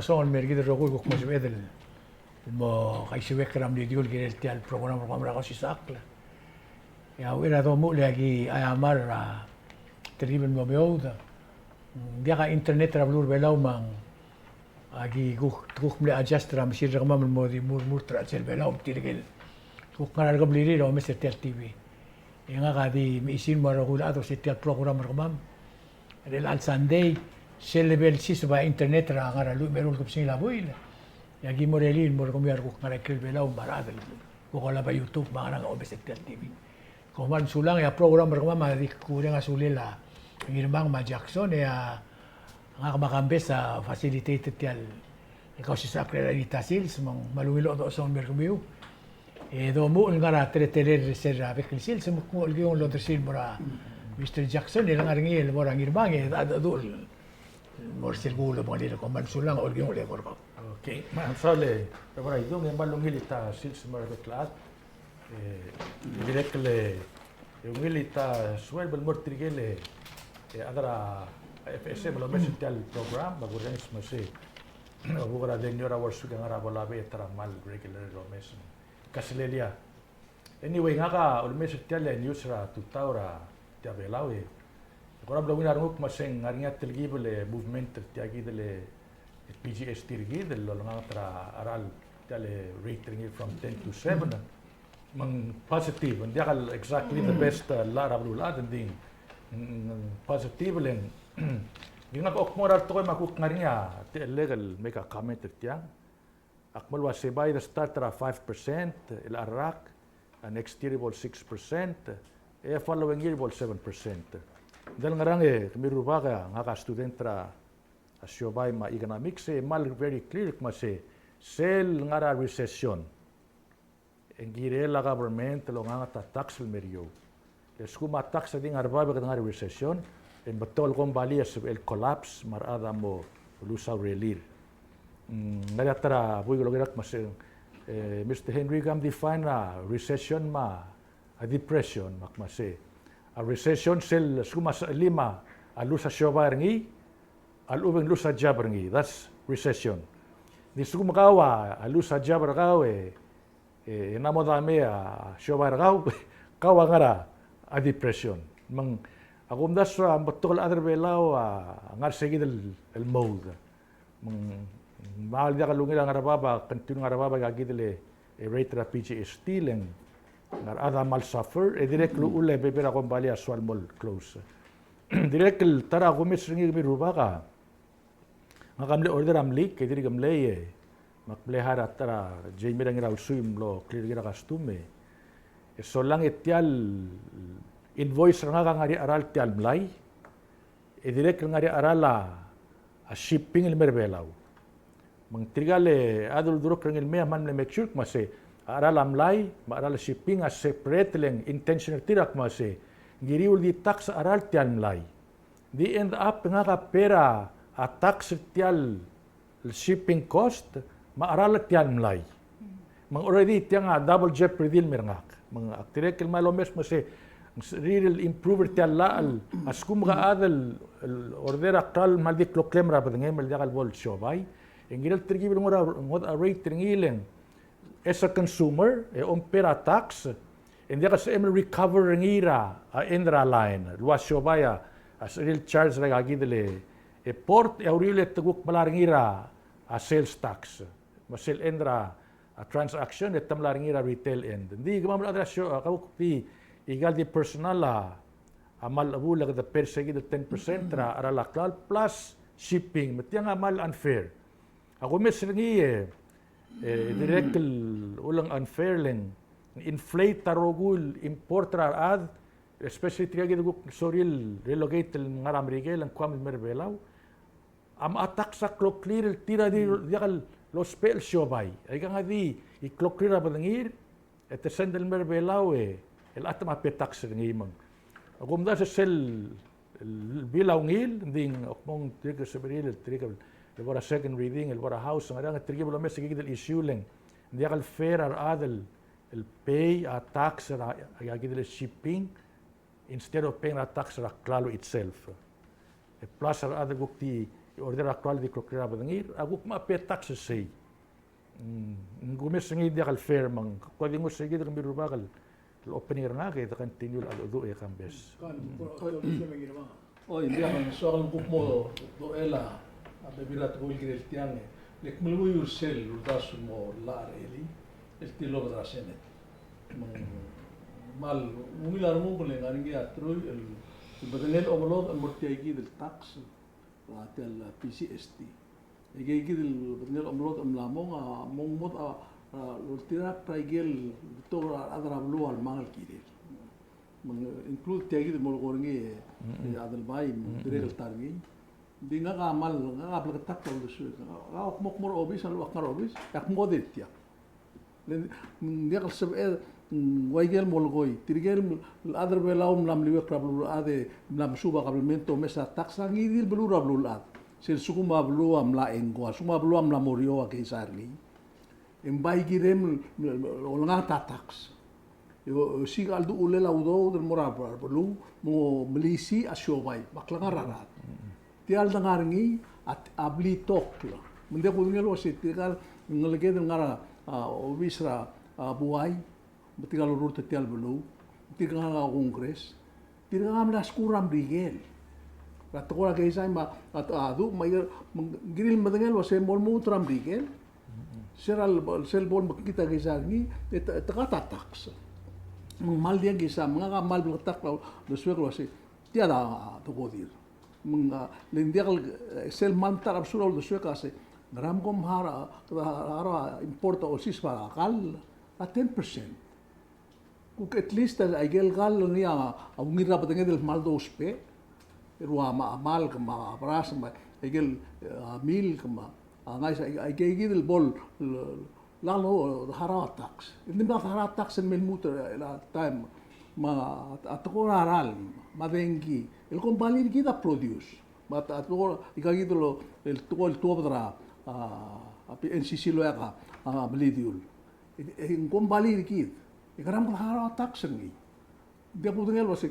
son mergid rogul kuk mas bedel mo kai se wekram di diul gel tial program kamera ko si sakla ya wera do mu lagi ayamar triben mo beuda dia ka internet rablur belau mang agi kuk mle adjust ram sir ramam mo di mur tra sel belau tirgel kuk ngarar gabliri ro mes tel tv yang ka di misin mo rogul ato setiap program ramam del al sunday se level si suba internet ra ngara lu merul kup sing labuil ya gi morelin mor ko miar ko ngara kel belau baradel ko la ba youtube mangara nga obes tel tv ko man sulang ya program ra ma di kurang asulela ngirmang ma Jackson ya nga makambe sa facilitated tial ikaw si sakre ni tasil mang malumilo do son merkumiu do mo ngara tele ser avec le sil se mo ko yung lo sil mora Mr. Jackson ilang ngil mora ngirmang adul Morsil gulo mo nila kung mansulang o yung level ko. Okay. Sale, pero yung malong hilita sils marabeklat. Direkle yung hilita swelbel mortrigele adara FSM lo mesital program bagurang smase. Bugara denyora warsu ngara bolabe taramal regular lo mes. Kasilelia. Anyway ngaka ul mesital newsra tutaura tabelawe. Kalau belum ada nguk masing ngaringat tergi boleh movement tertiagi dele PGS tergi dele lolong antara aral dele rating from 10 to 7 mang positive and dia kal exactly the best la rablu la ding positive leng dinga ko moral to makuk ngarinya legal make a comment tertiang akmal wa sebay the start ra 5% il arak next year will 6% following year will 7%. Dahil ngarang kamirubaga nga ka student ra asyobay ma economics mal very clear kumase sel ngara recession engire la government lo nga ta tax merio les kuma tax ding arba ba ngara recession en batol kom bali el collapse marada mo lusa relir ngara tara buy lo gerak mase Mr. Henry Gam define a recession ma a depression makmase a recession sel sumas lima alusa shobarngi alubeng lusa jabarngi that's recession di sumakawa alusa jabargawe namodame a shobargaw kawa ngara a depression mang akum dasra betul other belaw ngar segid el mode mang mahal dia kalungil ngarababa continue ngarababa gagidle rate PG stealing ngar ada mal suffer direct lu ule bebera kon bali aswal mol close direct tara gumis ringi mi rubaka ngakamle order amlik ke diri gamle makble hara tara jemi rang raul suim lo clear gira costume so lang etial invoice nga ngari aral tial mlay direct ngari arala a shipping el merbelaw mang trigale adul durok rang el me man le make sure mase aral amlay, aral shipping as separate lang intentional tirak mase. Giriul di tax aral tial amlay. Di end up nga ka pera a tax tial shipping cost maaral tial amlay. Mang already tiang double jeopardy merngak. Mang aktirek el malomes mase real improver tial laal as kumga adal order akal maldi kloklem ra badngay maldi akal vol shobay. Engirel trigi ngod a rate ringileng as a consumer, pera tax, hindi ka sa recover ngira indra line. Luwas siya as real charge na gagidele. Port, real taguk malar ngira sales tax. Masil indra transaction, malar ngira retail end. Hindi gamamala adra siya, kawuk di igal di personal amal abulag da persegi da 10% ra aralaklal plus shipping. Mati nga amal unfair. Ako mes ngi direct ulang unfair lang inflate tarogul importer ad especially tiagid guk soril relocate ng Amerika lang kwam merbelaw am attack sa clock clear tira di diakal lo spell shobay ay nga di i clock clear ba ngir et sendel merbelaw el atam apetax ngimang akum da sa sel bilaw ngil ding okmong tiga seberil tiga el bora second reading, el bora house, ang arang trigib lo mes gigid el issue leng. Hindi akal fair ar adel el pay a tax ar gigid el shipping instead of paying a tax ar klalo itself. E plus ar adel gukti order actual di krokera badangir aguk ma pe taxes sei ngumes ngi dia kal fair mang ko di ngus segi drum biru bakal opening nga ke kan tinul al udu e kambes kan ko siya may ginawa. O hindi ang soal mo do ela bebirat ko ilgir tiang lek mulgo yursel urdas mo la eli el tilo da senet mal umilar mo kung lengan ngi atro el badangel omolog al mortiagi del tax la tel PCST igi del badangel omolog am lamong mongmot lurtira traigel to adra blu al mangal kidel include tiagi del molgoringi adal bai direl targi di nga kamal nga apel ketak kalau desu nga mok mor obis al wakar obis yak modet ya dia kalau sebe waigel molgoi tirgel adar belaum lam liwe krablu ade lam suba kabelmento mesa taksa ngidil belu rablu lat sir sukuma belu am la engwa sukuma belu am la morio ke sarli embai girem olanga tataks yo sigal du ulela udo del morabra belu mo melisi asyobai baklanga rarat tial dangaringi at abli tokla mende ko ngelo si tigal ngelege ngara obisra buai betigal urut tial belu tigal kongres tigal las kuram brigel ratola ke sai ma adu mai giril madengel wase mol mutram brigel seral sel bol kita ke sargi takata tax mal dia gisa mga mal blatak lo sueglo si tiada to godir mga lindial sel mantar absurdo lo suega se gram gom hara importa o sispa kal a 10% kuk at least ay gel gal niya awungira patenge del mal dospe ruwa mal kama pras ma ay gel mil kama ngai ay gel bol lalo hara tax hindi ba hara tax en muter la time ma atko aral madengi el company kita produce but atko ikagito lo el tuobra NCC lo ya belidiul en company kit ikaram ko hara tax ngi dia putengel wasi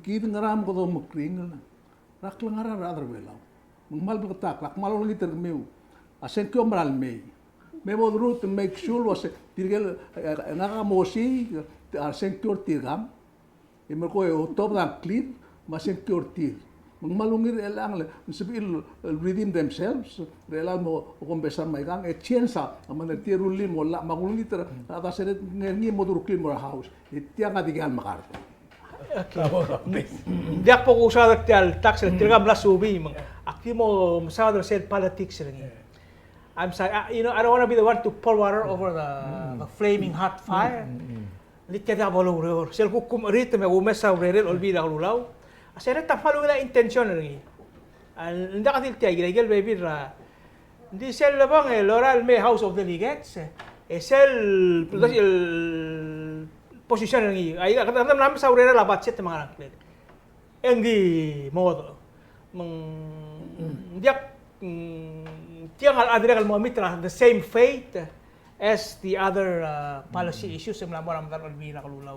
kit ngaram ko do mukring rak langara rather belau mal betak lak malo lagi termeu asen ko mral mei memo root to make sure was tirgel nakamosi sector tirgam immer ko top dan clean ma sector tir malungir elang sebil redeem themselves real mo compensar mai gang e ciensa amana tirulin mo la magulungi ter ata seret ngi modur clean mo house tiang adigal makar dia po usada tial tax tirgam la subi akimo masada sel politics ringi I'm sorry, I don't want to be the one to pour water over the flaming hot fire. Litkeda bolo sel kukum rito me umesa urerel olvida hululaw. Asere tafalo ila intention ringi. Nda katil tiya gel baby ra. Di sel labang Laurel May House of Delegates. Sel el position ringi. Ay katam namin sa urerel labat set mga naklet. Endi modo. Diak tiang al-adira al-muamitra the same fate as the other policy issues yang melawan ramdan olbina kalulaw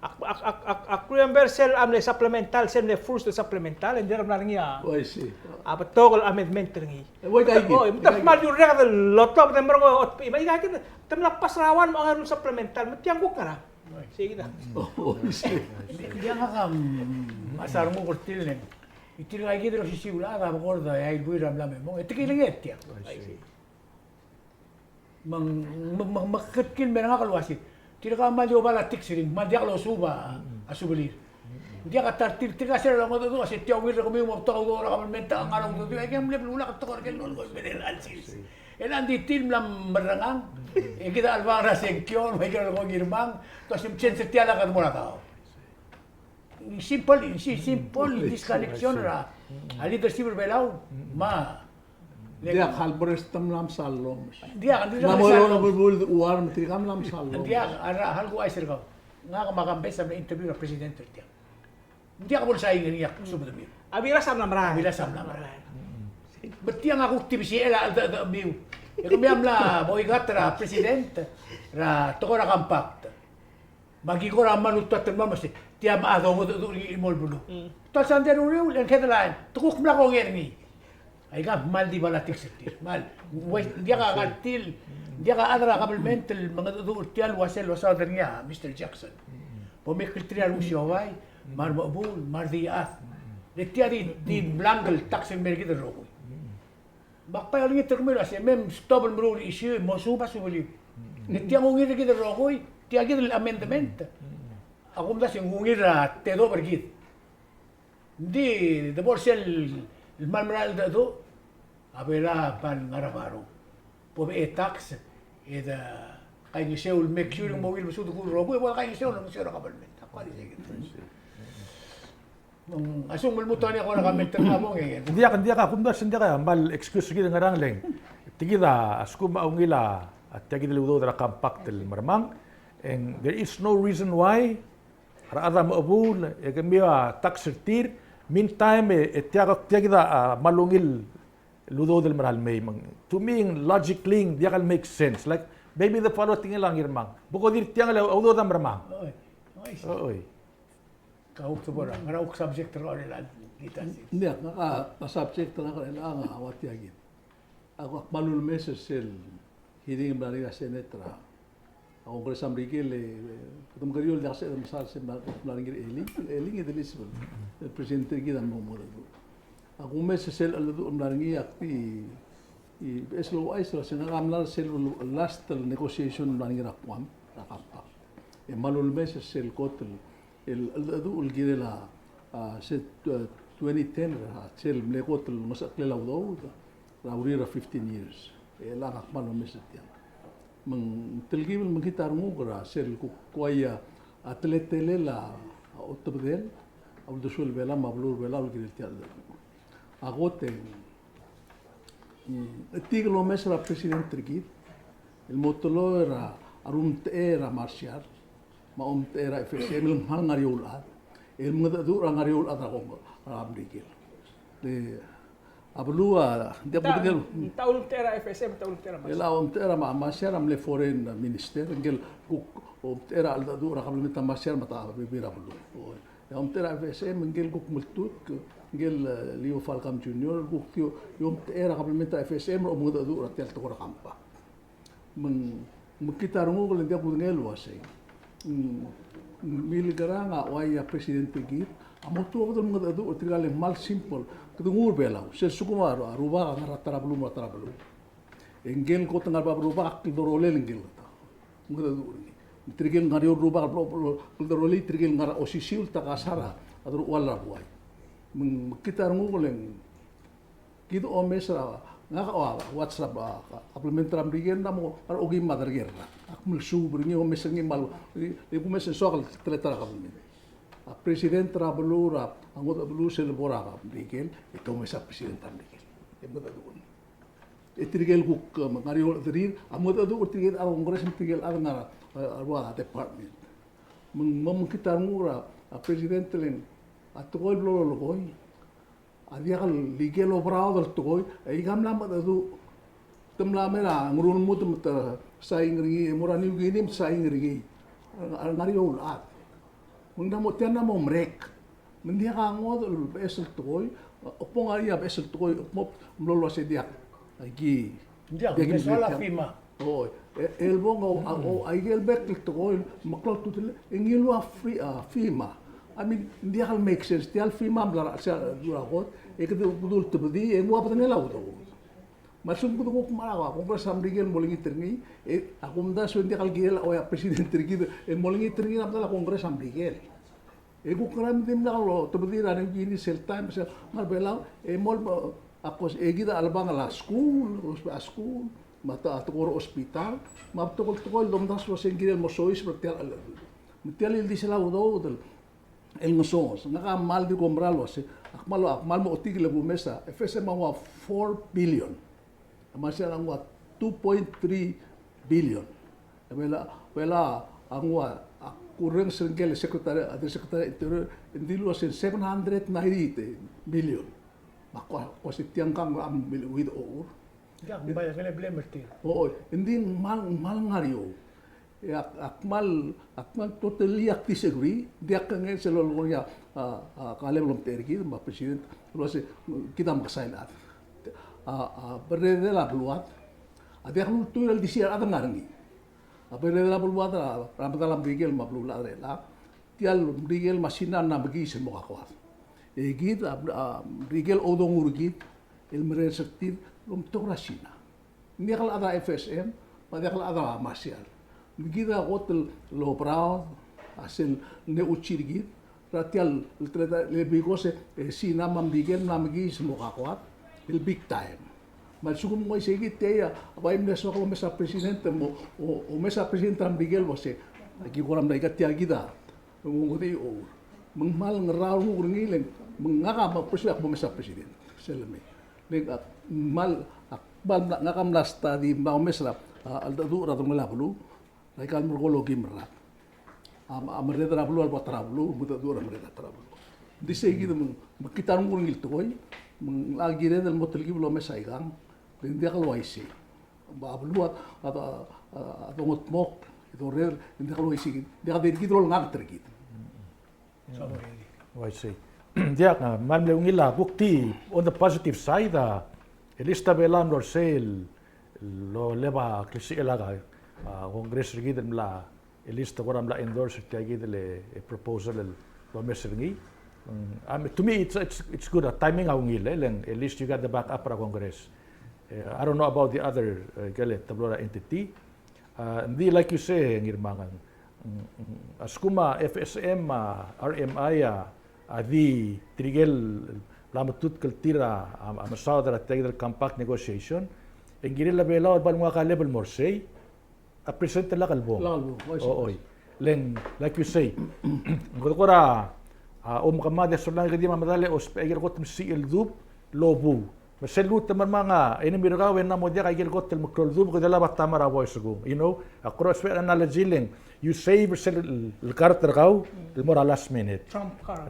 ak remember sel amle supplemental sel le first supplemental and there ngi I see apa togol amendment ngi wait I get tap mal yung rega lot of them ko may gagit tam lapas rawan mo ang supplemental matiang ko kara sige na I see Dia nga masar mo kortil ne. Itil nga gidro si siulada mo gorda ay buira blame mo. Etikilinget ya. Makatkin meranga kalwasit. Tira ka man bala tiksiring, mandiak lo suba asubelir. Dia kata tira sir lang do kasi tiaw wir ko mo to do ra ka menta ang araw do ay kem le lula ka to ken no ko beneral sis. Elan di tim lam merangang. E kita albang ra senkyon, may ko girmang, to sim chen se tiala ka mo na tao. Simple disconnection ra. Ali to sibur belau ma. dia halbores tam lam salom Dia kan na mo lo bul uar mti kam lam salom Dia ara hal ko ay sir ko. Nga ka makambes sa interview na presidente dia. Dia ka bol sa ingin yak subod mi. abira sam namra Abila sam namra. Betia nga ko tibisi ela da biu. E ko biam la boy gatra presidente ra to ra compact. Bagi ko raman utat man mas tiam ado mo do imol bulu. To sande ru len kedlain. Tukuk mla ko ngerni. Ay ka mal di bala tiksetir. Mal. Dia ka gatil. Dia ka adra kabelment mga do tial wasel wasal niya Mr. Jackson. Pumikil triar usioway mar mabul mar diat. Letia di blangle taksen mergi de rogo. Bakpa yung ngit termino asya mem stop el mrul issue mo suba subali. Letia ngungir gi de rogo tia gi del amendment. Ako mdas yung ngungir te do bergit. Di de borsel el malmral de do abela pan ngarabaro. Pobe tax e da kay ni seul make sure yung mobile musudo ko rogo wala kay ni seul ng sira kabalment. Ako ali sige. Asung mulmuto niya ko nakamenter na mo ngayon. Dia ka kumdas dia ka mal excuse gid ngarang leng. Tigida asku maungila at tagi ludo dra compact el marmang and there is no reason why ara mo abul e gambia taxertir meantime tigida malungil ludo del maral may to me logically dia can make sense like maybe the follow tingilang irmang buko dir tiang la udo da marmang. Oy. Kau tu bara, ngara uk subject ro ni lan kita sih. Hindi, subject na kailangan awat yagin. Ako malul meses sel hiring bari senetra. Ako Kongres Amerikil kutum kariol da se masal se bari eling edelisbon. El presidente gida mo mo. Ako meses sel aldo bari akti eslo aisra se ngamlar sel last negotiation bari rakwam rakapa. E malul meses sel kotel el gire la se 2010 sel mlekot el masakle la udo la urira 15 years la nakman mesetia mang telgibel mangkitar mugra sel kuaya atletele la otobdel au dosul bela mablur bela ul gire tial agote tiglo mesra president trigit el motolo era era marcial ma era FSM el ngariul at el mudadu ngariul at ako amrikil de ablua de budel taul tera FSM taul tera mas el tera ma masher am le foreign minister ngel era al dadu rakam mita masher mata bibira bulu ya tera FSM ngel kuk multut ngel Leo Falcam Junior kuk yom era rakam mita FSM o mudadu ratel to rakampa mkitarungu ngel dia budel wasay miligaranga waya presidente git amotu abdul mudadu utigale mal simple kedungur belau se sukuma aruba ngaratara belum ratara belum engel ko tengah baruba kidorole engel mudadu trigel ngario ruba kidorole trigel ngara osisiul takasara adur wala buai kita nguleng kido omesra ngaka WhatsApp implementar ambigen namo ar ogi madar gerra akmul subur ngi o mesengi mal e ku mesen sokal tletara kabulmen a president rabulura angot abulu sel bora ambigen e to mesa president ambigen e moda dun e trigel ku ngari o drir amot adu trigel ar kongres trigel ar ngara arwa department mum kita ngura a president len atgol lo logoy dia kal ligelo brao del toy ai gamla ma du temla mera ngurun mutum ta saing ringi murani gini saing ringi ngari ul at munda mo tena mo mrek mendia ka ngod besel toy opong ari besel toy mo mlolo se dia agi dia sola fima oh el bongo o ai gel bek toy maklo tutel engilu fima I mean, dia hal make sense. Dia hal fima blara sa dura got. Ekde budul tebedi, emu apa tengah lau tu. Masuk budu kok marawa. Kongres Amerikan molingi terni. Aku menda suan dia hal gel. Oh ya presiden tergi. Molingi terni apa lah Kongres Amerikan. Aku keram tim dah lo. Tebedi rani gini sel time sel. Mar belau. Mol aku kita albang la school mata atukor hospital. Map tokol domdas lo sengkiri mo sois bertial al. Bertial il di selau do. El ngosongos ngaka mal di comprar se akmal mo otigile bu mesa FSM wa 4 billion amasya ang wa 2.3 billion wala ang wa kurang sengkel sekretary interior indilu sen 790 billion makwa ko si tiang kang am with or ya mbaya kale blemerti hindi mal ngario akmal totally disagree. Dia kangen selalu ya kalian belum tergi, mbak presiden terus kita makasailat. Berdela peluat, ada yang tu yang disiar ada ngarni. Berdela peluat dalam rigel mablulat rela. Tial rigel masinan na bagi semua kawan. Egit rigel odong urgit ilmere sektir belum torasina. Ini kalau ada FSM, pada kalau ada masial. Begitu hotel lo brau hasil ne ucirgit. Ratial lebih kose si nama rigel nama bagi semua kawan. Il big time. Mas sukum mo isigi teya abay mesa ko mesa presidente mo o mesa presidente ang bigel mo se lagi ko ram daigat tiya gida. Ngudi o mangmal ngraw mo ngileng mangaka ma presyak mo mesa presidente. Selame. Leg mal akbal ngakam la study ma mesa al dadu ra ngala bulu. Laikal mo ko logi merat. Amreda ra bulu al patra bulu buta dura amreda tra bulu. Disegi kita ngurung il toy lagi red el motel giblo mesa igang dia kalau waisi babluat atau ngotmok itu red dia kalau waisi dia kada gitu lo ngak tergit waisi dia man leungila bukti on the positive side elista belam lor sale lo leba klisi elaga kongres rigid mla elista koram la endorse tiagi le proposal lo meserngi. To me, it's good. Timing awngil, at least you got the backup para Congress. I don't know about the other tablora entity. Hindi like you say, ngirmangan. Askuma FSM, RMI, adi trigel lamatut kaltira amasaw dara tegel compact negotiation. Engirila bela ban mga ka level more say. Present la kalbo. Oy. Leng like you say. Ngora kamada solang kadi mamadali o spegel got si el dub lobu maselut teman mga ini miragawen na mo dia kay got el makrol dub ko dala batamara voice go across analogy leng you save el carter gaw el mora last minute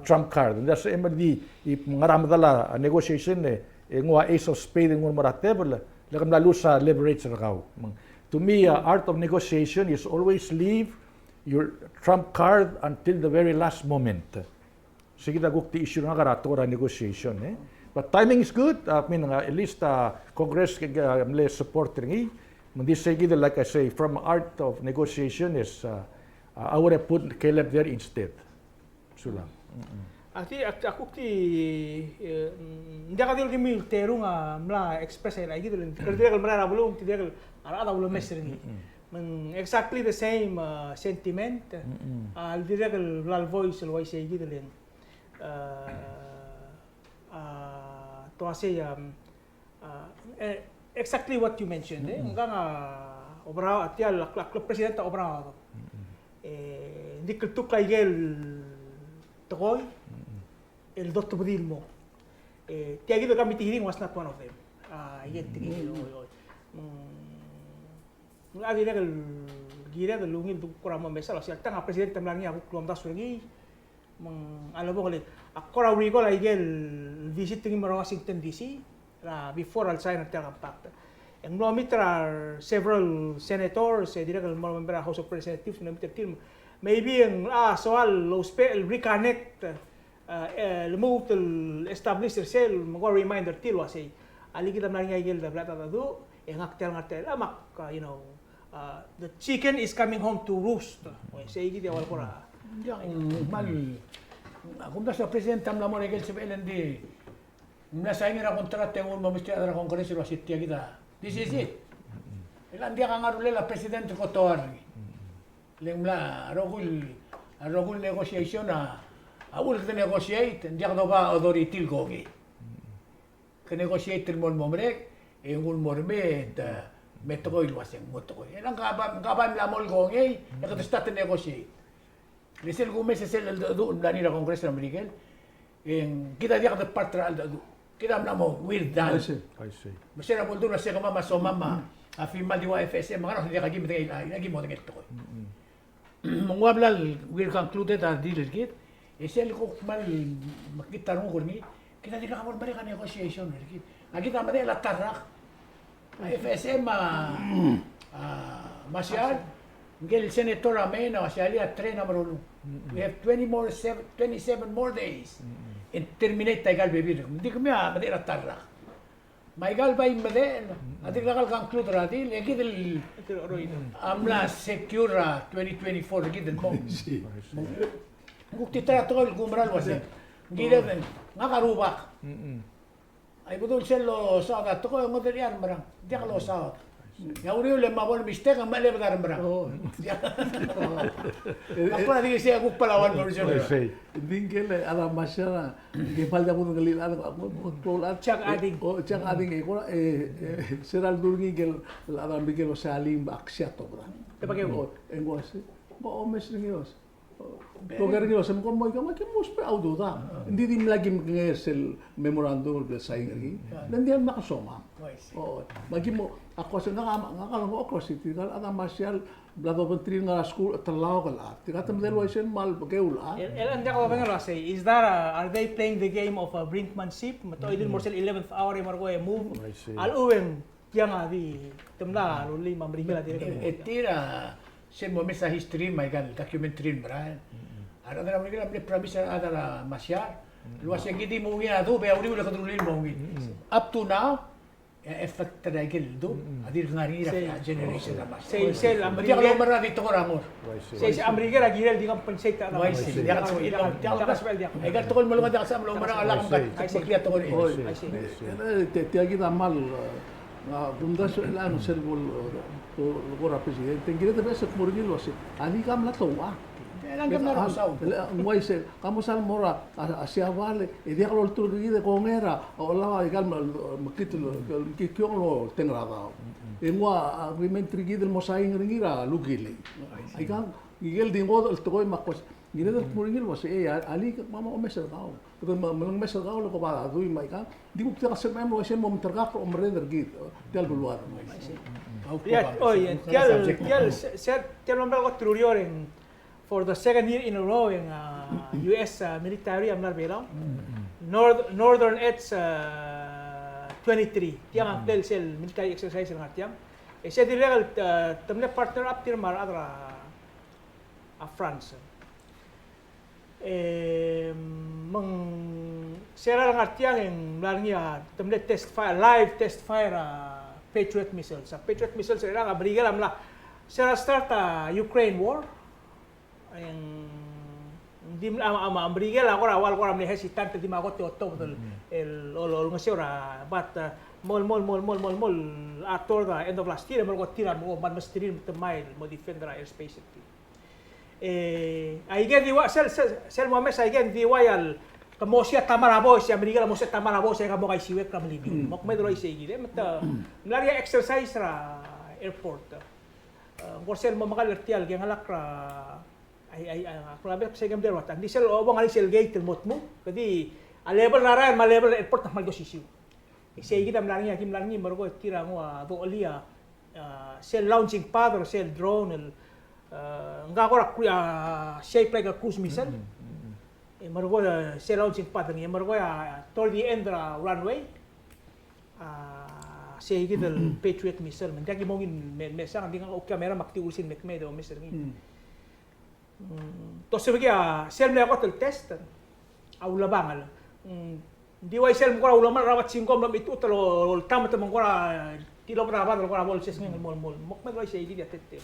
trump card and that's MD ngaram dala negotiation ngwa ace of spade ngun mora table lakam lalu sa leverage gaw to me art of negotiation is always leave your trump card until the very last moment. Sige da gukti issue nga karatora negotiation but timing is good. I mean at least Congress mle support ringi mundi sige like I say from art of negotiation is I would have put Caleb there instead. Sulang. Ati aku ti hindi ka dil kimi tero nga mla express ay gitu dia mla bulong ti dia ara bulong mes ringi. Exactly the same sentiment. Al dia al voice al voice ay gitu len. To say exactly what you mentioned nga obrao at ya la presidente obrao di keltuk kaigel tokoy el dotto budilmo tiagi do kami tihiring was not one of them yet lagi dia gira de lungil du kurang mesa la siya tanga presidente mlangi aku kelom das lagi alam mo kulit ako raw recall ay visiting mo Washington DC before I'll sign the compact. Ang nomiter are several senators, dire kal mo member House of Representatives nomiter team. Maybe ang soal lo spell reconnect move to establish yourself mo reminder til wasi ali kita mlang ay gel da blata da do ngaktel amak the chicken is coming home to roost. Say gidi awal ko ra. Mal, kung nasa presidente am lamor egel sa LND, nasa ingira kontrata yung mamisti adra kongreso wa sitya kita. This is it. Ilan dia kang arule la presidente ko toar. Lengla rogul negotiation awul ke negotiate dia ka ba authority gogi. Ke negotiate mo momrek engul morme metro ilwaseng motro. Ilang kabam lamol gogi, nakatestat negotiate. Lisel Gomez es el doon dani na Kongreso ng Miguel. Kita dia kata partra al dadu. Kita namo weird dan. I see. Masira buldo na siya mama so mama. Afirma di wa FSM mga hindi ka gimit ay lagi mo ngit to. Mungwablal will concluded a deal git. Esel ko mal makita ron ko ni. Kita di ka mo balik ka negotiation git. Nakita mo la tarak. FSM masyad Ngel Senator Amena, siya liya 3 na marunong. We have 27 more days. And terminate tayo bibir. Hindi kami madi ratarra. Maigal ba yung madi? Adik lakal conclude rati. Lagi del amla secure 2024 lagi del mo. Kung titrato ko gumral wasi. Gila din. Nga karubak. Ay budol selo sa ato ko yung modern marang. Di ka lo sa. Ya uri le mabon mistake ang mali ba marang. Oh. Ako na di siya kung palawan mo siya. Hindi kele ala masyara. Gipal da mo ngalil ala ako kontrolat. Chak ading. Oh, chak ading ko seral durgi gel ala bigel salim aksya to bra. Tapos Oh, engwas. Mo omes ngos. Togar ngos mo mo ka makimos pa audo da. Hindi din lagi ngesel memorandum of saying lagi. Nandiyan makasoma. Oo. Magi mo ako sa nakakala mo ako si tigal ang martial blado pentri nga school talaw kala. Tikatam delo sen mal pageula. And ako ba say, is that are they playing the game of brinkmanship? Mato idin mo sila 11th hour yung margo move. Al uweng yang adi temla luli mambrigala dire. Etira sen mo sa history may gal documentary Brian. Ada na mga gamle promise ada masyar. Luwas yung gidi mo ngi ado be uri ulah kadrulin mo ngi. Up to now effect na gil do. Adir ngari ra generation na mas. Say sel Mati kalau ambrigala. marah dito ko ramor. Say ambrigala girel di kan pensay ta. Wai si dia kan ilang dia kan spell dia. ay gal tokol malunga dia sa malunga marang alam kan. Pagkliya to ko ni. I see. Tiagi da mal nga bunda so ano sel bol ko ra presidente. Ngira ta sa murgil wasi. Ali kam la towa. Lang gam na rasaw. Muay se kamu sal mora asia vale e dia kalau tu de congera o la gal makit kikyong lo tengrada. E mua agreement trigi del mosaing ringira lugile. Ai kan gigel dingo el toy makos. Ngira da murgil wasi e ali mama o mesel gao. Porque mang mesel gao lo ko ba dui mai kan. Di ko ta se memo sen mom tergak o mreder git. Tel bulwar. Yeah, oy, tial tial nombra ko trurioren for the second year in a row in US military amnar belang. Northern Edge 23. Tiang ang tel sel military exercise ng tiang. E siya diregal tamne partner up tir mar adra a France. Mang sera lang tiang en larnia tamne test fire live test fire Patriot missiles. Sa Patriot missiles sera nga brigal amla sera start Ukraine war. Di am brigel ako ra wal ko ram ni hesitant di ma ko to el ol ngasiora but mol after the end of last year mo ko tira mo man mas tirin temay mo defend ra airspace I get di wa sel mo mes I get di wayal kamo siya tamarabo siya brigel mo siya tamarabo siya kamo kay siwek ram libi mo ko medro siya gide mata mlari exercise ra airport ngorsel mo makalertial gyang halak ra ay klabe sa game der wat hindi sel obong ali sel gate mot mo kadi a level na ran ma level airport na malgo sisiu isay kita mlang niya kim lang ni margo tira mo do alia sel launching pad or sel drone nga ko ra shape like a cruise missile margo sel launching pad ni margo toward the end runway say kita Patriot missile man dagi mongin mesa hindi nga o camera maktiusin mekme do mister ni to sabi kaya sel na ako tel test aula bangal di way sel mo ko aula man rawat singkom lam itu talo tama tamang ko tilo brava ko bol ses ngin mol mok me way say dia tete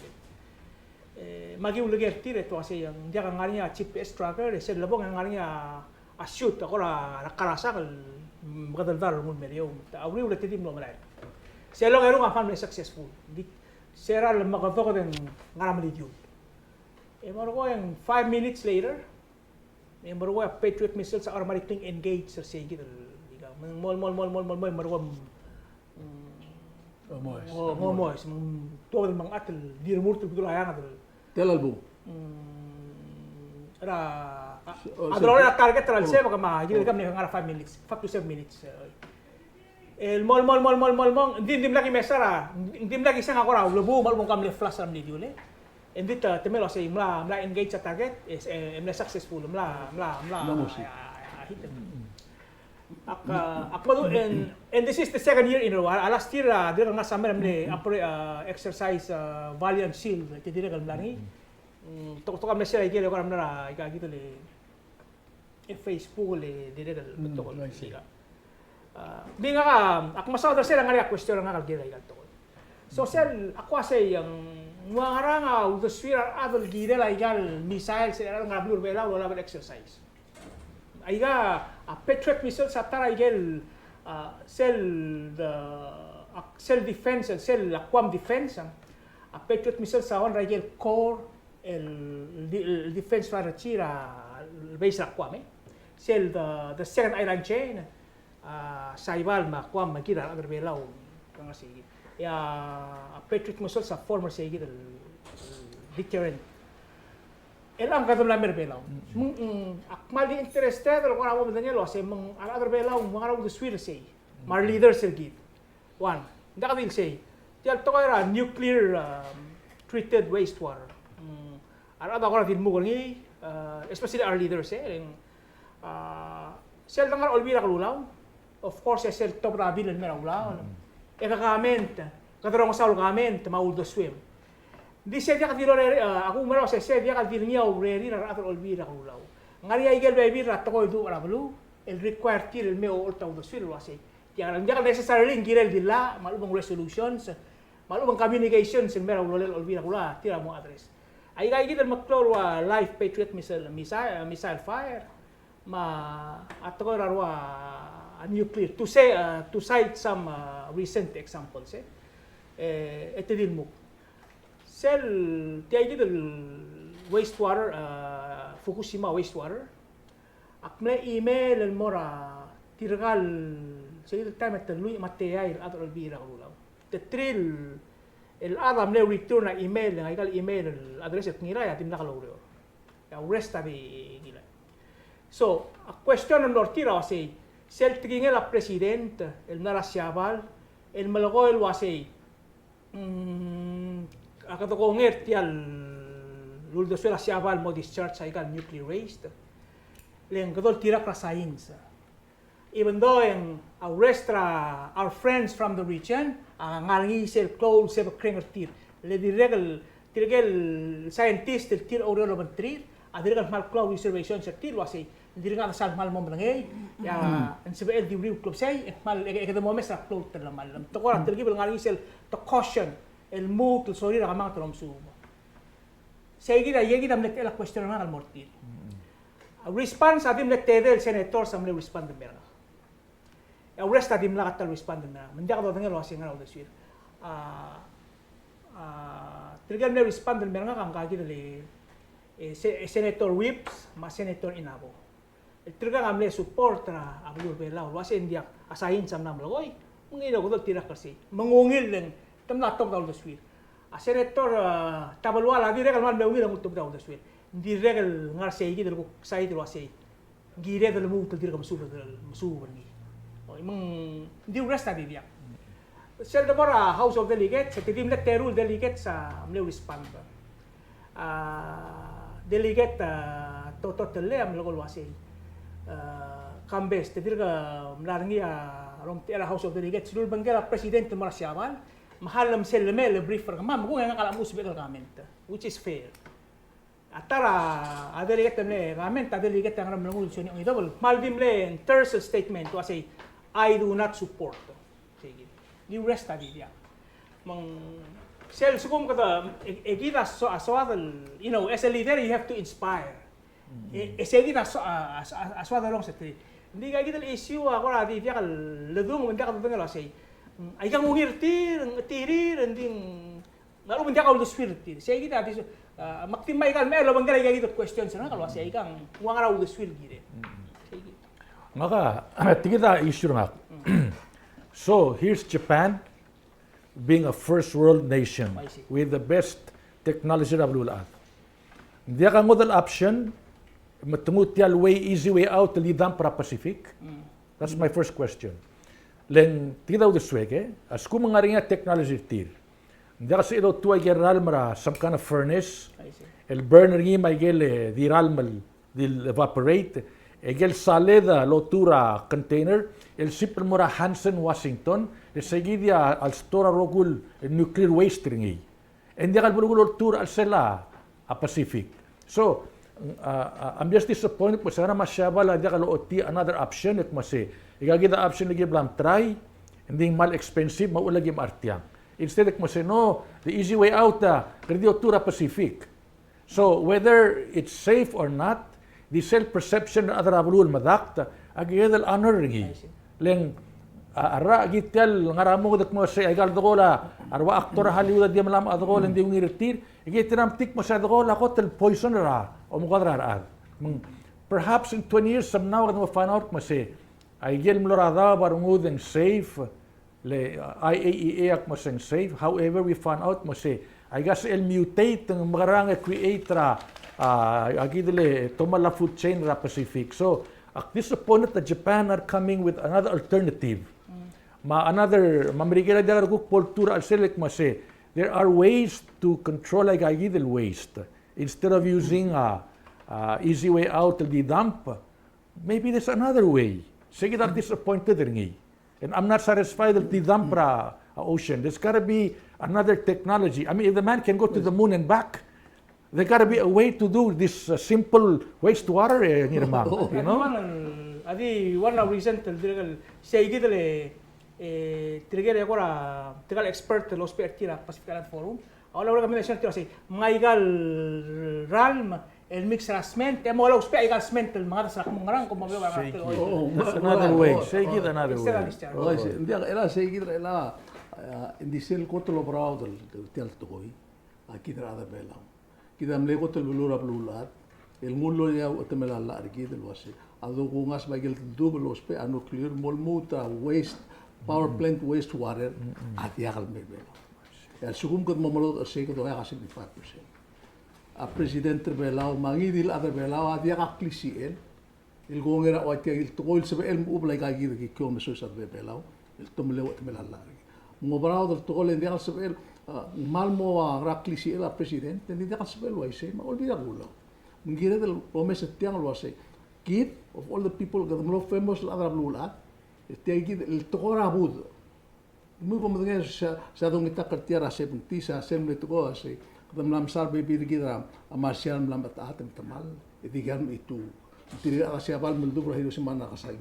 magi ulger tire to ase yang dia kan ngarinya GPS tracker sel labong ang ngarinya a shoot ako ra karasa kal magadal dar mo medio awri ulit titim lo malay sel lo ngero nga fan successful di sera le magato ko den ngaram lidio Margo yung 5 minutes later, margo yung Patriot missile sa automatically engage sa sige dal. Mol margo mois tuwa ng mga atel di remurto bigla yang dal. Tel albu. Ra adro na target tral se baka magil kam ni ngara 5 minutes, 5 to 7 minutes. El mol hindi lagi mesara, hindi lagi sa ako ra lubu mal mo kam le flash ram di diule. Hindi temelo say mla engage sa target is mla successful mla hit. And this is the second year in a row. Last year, dito nga summer exercise Valiant Shield. Ito dito kami lang Tok kami sila ikili ko kami na ikagito le Facebook le dito betul ko sila. Di nga ako masawa sila nga question nga kalgira ikato. So sel ako say yang mga nga udosfira adol gide la igal missile sila nga blur bela wala exercise. Aiga a Patriot missile sa tara igel self defense sel aquam defense a Patriot missile sa on igel core el defense para chira base aquam sel the second island chain sa ibal maquam makira agar belaw kanga sige ya a Patriot missile sa former sige el deterrent elang kadam la merbelaw akmal di interested ko na mo Daniel say mang other belaw mga raw the sweet say mar leader sergit one ndakadil say tial to kaya nuclear treated wastewater ada ko na din mo ngi especially our leaders sel dangar olbira kalulaw of course sel top rabil mera ulaw ekakament kadrong sa ulgament mauldo swim di sedia ka dilo aku mero se sedia ka dilnya ureri ra atol olbira kalulaw ngari ay gel baby rat ko du rablu el require til el meo ulta do swil wase tiang dia necessarily ngirel dilla malubang resolutions malubang communications el mera ulol olbira kula tira mo address ay gay gidel maklor wa live Patriot missile fire ma atko rarwa nuclear to cite some recent examples etedil mo sel tiay gidel wastewater Fukushima wastewater akme email el mora tirgal sige time at lui mateyay at olbira ulaw the trill el adam le return na email nga ikal email address at ngira ya tim nakalawro ya resta di gila so a question on nortira say sel tingel a president el narasyaval el malago el wasay akato ko ngert tial luldo suela siabal mo discharge sa ikal nuclear waste len kadol tira ka science even though our friends from the region ngalangi sel close se kringer tir le dirigel scientist tir orolo bantrir adirgal mal cloud reservation sa tir wasi dirgal sal mal mo blangay ya en sebe el dibriu club say mal e mo mesa cloud tir mal to ko dirgil ngalangi sel to caution el mood el sorry ra mang trom sumo seguida yegida mlet la question na al mortir response adim mlet el senator sam le respond mer rest adim la katal respond mer mendak do ngel wasi ngaraw desir tirgal le respond mer nga kang kagida le senator whips ma senator inabo tirgal amle support ra abulur bela wasi india asahin sam nam loy mungilo ko tirak kasi mangungil leng tamna top daw desir a senator tabalwala di regal mal mewil ang top daw desir di regal ngar sei gi ko sai di wasi gire dal mu dir kam super ni o imong di resta di dia sel da bara house of delegates sa tidim let terul delegates sa mle respond delegate total le am logol wasi kambes te dirga mlarangi rom tera house of delegates dul bangera president marasyaban mahalam selme le briefer kam ko nga kala musbe comment which is fair atara delegate le comment delegate ang ram ngul suni ang double maldim le terse statement to say I do not support sige ni rest adi dia mang sel sukum kata egida so aswadal as a leader you have to inspire segida so aswadal long setri hindi ka gidal issue ako ra di dia kal ledung hindi ka tengel say ay kang ungirtir tirir ending lalu hindi ka ulo swirtir segida di maktimay kal melo bang galay gidot questions na kalau say kang uang ra ulo swir gide sige maka tigita issue nga so here's Japan being a first world nation with the best technology na blulat. Hindi ka model option, matungut yal way easy way out to lidam para Pacific. That's my first question. Len tidaw deswege, as kung mga ringa technology tir. Hindi ka sa ilo tuwa geral mara some kind of furnace, el burner ngi may gele di ralmal di evaporate, Egel saleda lotura container, el sipel mora Hansen, Washington, el seguidia al stora rogul nuclear waste ringi. And dia kalbulugul lotura al sela a Pacific. So, I'm just disappointed po sana masyabala dia kalau oti another option it masi. Igagida option lagi blam try, hindi mal expensive, maulagi martiang. Instead it masi no, the easy way out kredi otura Pacific. So, whether it's safe or not, the self-perception na adra bulul madakta, agiyadal honor ringi. Leng, ara gityal ngaramo dak mo sa egal dogola, arwa aktor Hollywood di malam adgol hindi ngiritir, igitinam tik mo sa dogola ko tel poison ra, o mo kadra ra. Perhaps in 20 years from now, mo find out mo say, ay gel mlorada barungudeng safe, le IAEA ak mo safe. However, we found out mo say, I guess el mutate ng magarang create ra agidele tomala food chain ra Pacific. So at this point that Japan are coming with another alternative. Another mamerigela de largo cultura al selek mase. There are ways to control agidel waste instead of using easy way out the dump. Maybe there's another way. Sige that disappointed ringi. And I'm not satisfied with the dump ra ocean. There's got to be another technology. I mean, if the man can go to the moon and back, there got to be a way to do this simple wastewater, you know? Adi one of recent dirgal say gidele tirigere agora tirgal expert los pertira Pacific Island Forum. Ahora kami nation tira say maigal realm el mixrasment emo la uspe igal sment el mga sa kumangrang kung mabiyo ba That's another way. Say it another way. Okay, hindi ela say gidra ela hindi sel kotlo brao del tel toy. Aquí tra da bela. Kita mleko tel bulura blulat. El mulo ya utemela la arki del wase. Ado kungas bagel double ospe a nuclear molmuta waste power plant waste water atiagal mebela. El sugum kod momolo se ko ya 75%. A presidente belao mangidil ada belao adia kaklisien. Il gongera o atia il toil sebe el ubla gagir ki kyo meso sa belao. El tomle utemela la arki. Mobrao del toil endia sebe el malmo raklisi el presidente ni dia sebe lo ise ma olvida gulo. Mungkin del promesa tiang lo ase. Kid of all the people that are famous la blula este el tokora bud muy como de sa dong ita kartiara se puntisa semble to ase kadam lam sar baby digidra amasian lam batatem tamal edigan itu tiri asia bal meldu bro hido semana kasai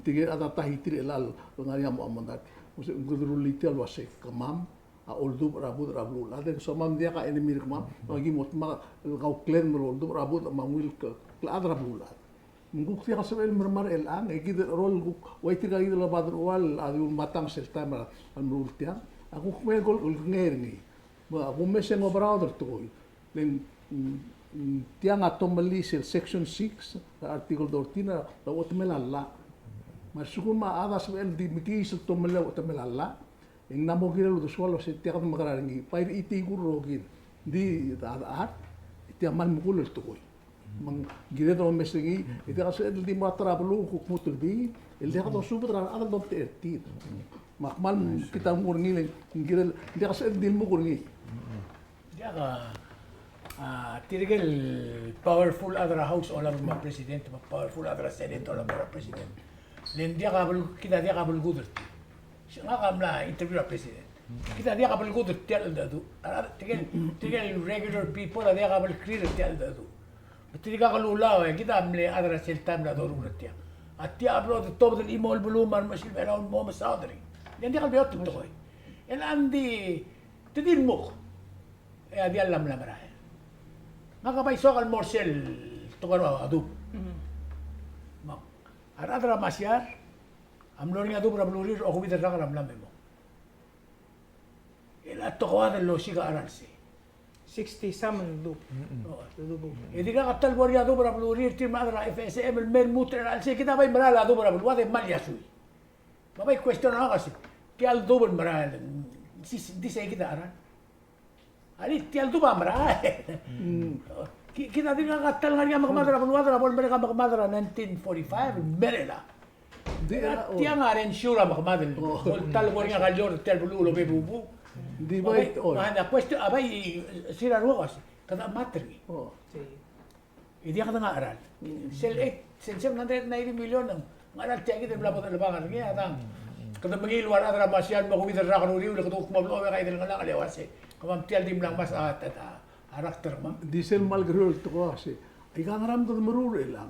tiri ada tahitri elal ngari am amandat musi ngudru litel wase kamam a oldu rabud rablu la de somam dia ka enemy kamam bagi motma gau klen oldu rabud mangwil la adra blula Mungkin siapa sebel mermar elang, kita rol waiter kali dalam badar wal adu matang serta mal merultiang. Aku kemarin gol ngeri, aku meseng ngobrol tertuai. Dan tiang atom beli section 6 artikel 14 la otmelalla. Masukun ma ada sebel di miki setomela otmelalla. Yang namo kira lu soal se tiang magarangi. Pair iti guru gin di ada tiang mal mukul tertuai. Mang gire do mesegi itu kaso di matra belu kukmutul bi el dia kato subtra ada do terti makmal kita ngurni le gire dia kaso di mugurni dia tirigel powerful adra house olam ma president ma powerful adra senate olam ma president len dia kabul kita dia kabul gudur nga kamla interview president kita dia kabul gudur tel dadu tirigel regular people dia kabul clear tel dadu Ketika kalulaw kita amle adra seltam la doru natia. Atia abro de top del imol bulumar masil belaun mo masadri. Yan di kalbiyot to koy. El andi tidil mo. Adi alam la mara. Makabay sokal morsel to karo adu. Ma. Adra masyar amlori adu bra bluri o kubita rakal amlam mo. El atqwa del lo shiga aransi. 60 salmon loop. Jadi kan katal boria do bara blurir tim adra FSM el men mutre al se kita bay maral do bara bulwa de mal ya sui. Babay question na kasi. Ti al do bara maral. Di se kita ara. Ali ti al do ba maral. Kita di kan katal ngari ang madra bulwa dra bol mereka madra 1945 merela. Ti ang aren shura makmadel. Tal boria galjor tel bulu lo be bubu. Di bait Ada question abay sira ruas kada matri. Sí. Hindi ka nga aral. Sel 8, sel 790 million ang aral tiya kita belapot alabangan niya atang. Kada mangilwar adra masyan makumita ra kanu riu lekatu kumablo kay dil ngala alewase. Kamam tial dim lang mas karakter ma. Diesel mal grul to ko si. Ika ngaram to marure lang.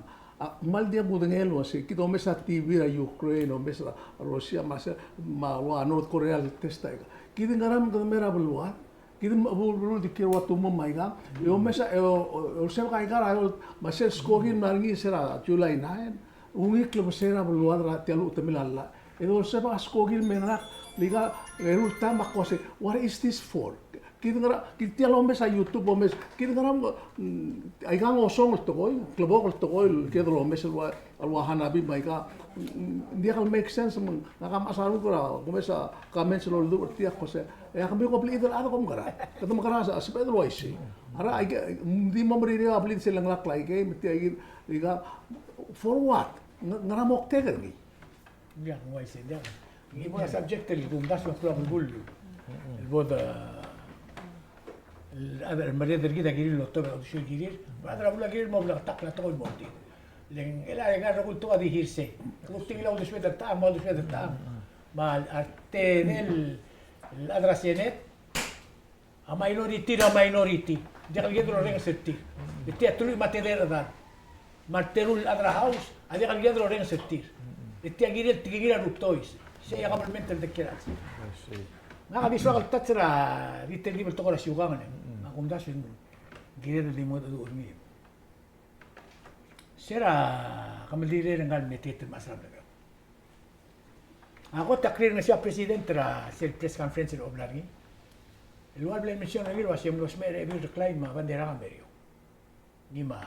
Mal dia budeng elo si kita mesa TV ra Ukraine o mesa Russia masa ma North Korea testa. Kita ngaram to mera belua. Kita bulu dikir waktu memaigang. Yo mesa o sel kai kara masel skogin margi sera July 9. Ungi klub sera belua ra tialu temilalla. Edo sepa skogil menak liga resulta makose. What is this for? Kita ngara kita lombe sa YouTube lombe kita ngara ay gang osong to koy klubo to koy kita lombe sa alwa hanabi maika dia kal make sense mang nakam asaru kura kome sa comments lo do tia kose ya kami ko pli idol ako kom kara kata makara sa aspe do isi ara ay di mo mari dia pli silang laklay kay meti ay liga for what ngara mok teger ni Ya, no hay señal. Y bueno, subject el fundación club bull. El boda el María del Guida Giril lo toma o show Giril. بعد la Giril mo bla takla to el monti. Len el ay gar qul to dirse. Qul tingi law shweda ta ma shweda ta. Ma arte del adrasenet a minority na minority. Dia gedro reng setti. Ti atru mateder da. Marterul adra house, adi gedro reng settir. التأجير ربطويس شيء قبل من تذكرات ما قد يشتغل تترى ريتلي بالتقرا شوغانا ما قوم داش جير اللي مود دورمي سيرا قبل دي رين قال ميتيت المسرب لك اقول تقرير نسيا بريسيدنت را سيل بريس كونفرنس الاوبلاري الوال بلا ميسيون غير واش يملو سمير ابي ركلاين ما بانديرا امبريو نيما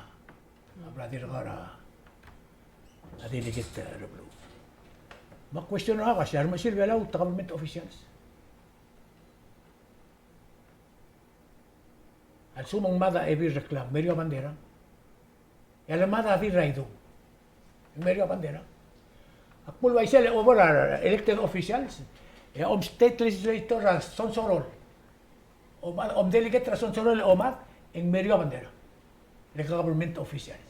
ابرادير غارا هذه اللي جت ربلو ما question هذا شهر ما يصير بلاو government officials السوم ماذا أبي ركلام ميريو بانديرا يلا ماذا أبي رايدو ميريو بانديرا أقول ويسأل over elected officials يا state legislator son sorol delegate son sorol أمات إن ميريو بانديرا government officials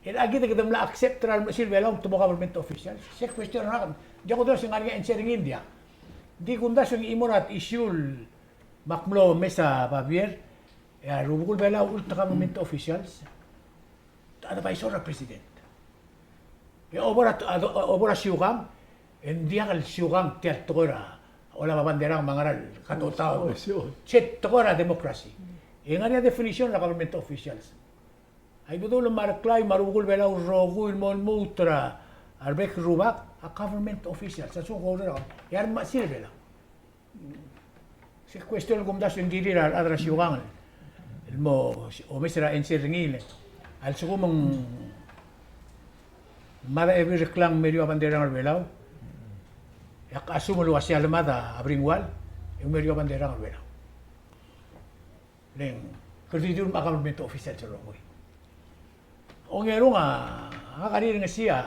إذا أكيد كده ملا accept ترى المسير بيلهم تبغى government officials. سك question هذا جاكو ده سنغاريا إنشيرين إنديا. دي كوندا سن إمورات إشيول مكملو مسا بابير يا روبول بيلا قلت government officials. هذا بايسورا president. يا أوبرا شيوغام إنديا الشيوغام تياتورا ولا بابانديرا مانغرال كاتوتاو. شت تورا democracy. إنغاريا definition la government officials. Ay budul marklay marugul bela urogul mon mutra arbek rubak a government official sa sung order yar ma sila bela si question gum das indiri adra siugang mo o mesra enserngile al sugumang mada ever reclam medio bandera ng belaw yak asumo lo asya lamada abringwal yung medio bandera ng belaw leng kerjidun government official sa rogoy Ongero nga kanina nga siya